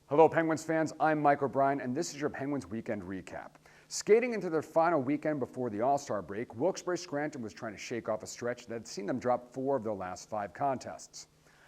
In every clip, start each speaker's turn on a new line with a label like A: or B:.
A: Hello Penguins fans, I'm Mike O'Brien and this is your Penguins Weekend Recap. Skating into their final weekend before the All-Star break, Wilkes-Barre Scranton was trying to shake off a stretch that had seen them drop 4 of their last 5 contests.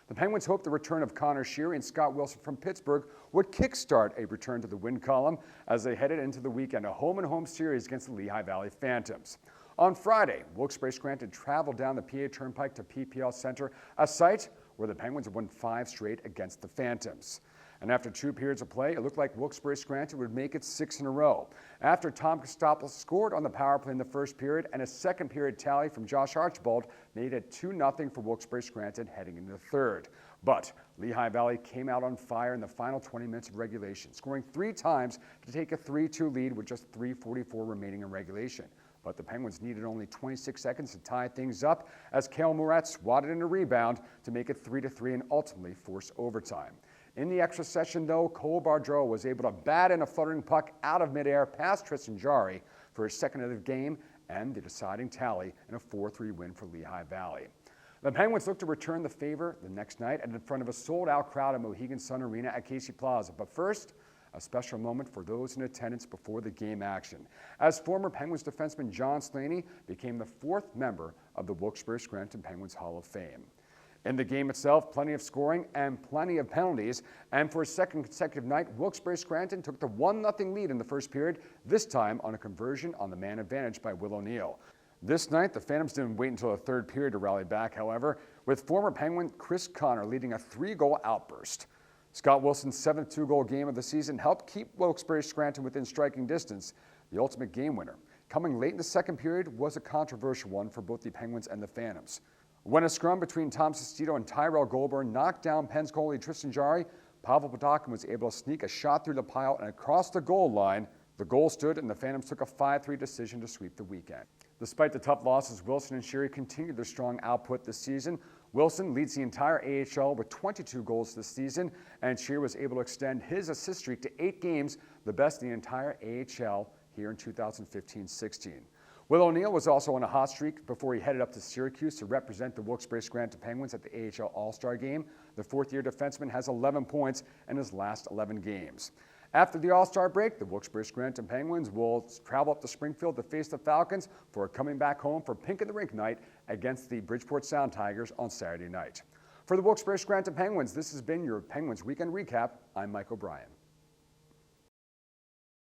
A: The Penguins hoped the return of Connor Sheary and Scott Wilson from Pittsburgh would kickstart a return to the win column as they headed into the weekend, a home-and-home series against the Lehigh Valley Phantoms. On Friday, Wilkes-Barre Scranton traveled down the PA Turnpike to PPL Center, a site where the Penguins had won 5 straight against the Phantoms. And after 2 periods of play, it looked like Wilkes-Barre Scranton would make it 6 in a row. After Tom Kostopoulos scored on the power play in the first period and a second period tally from Josh Archibald made it 2-0 for Wilkes-Barre Scranton heading into the third. But Lehigh Valley came out on fire in the final 20 minutes of regulation, scoring 3 times to take a 3-2 lead with just 3:44 remaining in regulation. But the Penguins needed only 26 seconds to tie things up as Cale Morat swatted in a rebound to make it 3-3 and ultimately force overtime. In the extra session, though, Cole Bardreau was able to bat in a fluttering puck out of midair past Tristan Jarry for his second of the game and the deciding tally in a 4-3 win for Lehigh Valley. The Penguins look to return the favor the next night and in front of a sold-out crowd at Mohegan Sun Arena at Casey Plaza. But first, a special moment for those in attendance before the game action, as former Penguins defenseman John Slaney became the 4th member of the Wilkes-Barre Scranton Penguins Hall of Fame. In the game itself, plenty of scoring and plenty of penalties, and for a second consecutive night, Wilkes-Barre Scranton took the 1-0 lead in the first period, this time on a conversion on the man advantage by Will O'Neill. This night, the Phantoms didn't wait until the third period to rally back, however, with former Penguin Chris Connor leading a 3-goal outburst. Scott Wilson's 7th 2-goal game of the season helped keep Wilkes-Barre Scranton within striking distance, the ultimate game winner. Coming late in the second period was a controversial one for both the Penguins and the Phantoms. When a scrum between Tom Sestito and Tyrell Goulburn knocked down Penn's goalie Tristan Jarry, Pavel Podakin was able to sneak a shot through the pile and across the goal line. The goal stood and the Phantoms took a 5-3 decision to sweep the weekend. Despite the tough losses, Wilson and Sheary continued their strong output this season. Wilson leads the entire AHL with 22 goals this season, and Sheary was able to extend his assist streak to 8 games, the best in the entire AHL here in 2015-16. Will O'Neill was also on a hot streak before he headed up to Syracuse to represent the Wilkes-Barre Scranton Penguins at the AHL All-Star Game. The 4th-year defenseman has 11 points in his last 11 games. After the All-Star break, the Wilkes-Barre Scranton Penguins will travel up to Springfield to face the Falcons for a coming back home for Pink in the Rink night against the Bridgeport Sound Tigers on Saturday night. For the Wilkes-Barre Scranton Penguins, this has been your Penguins Weekend Recap. I'm Mike O'Brien.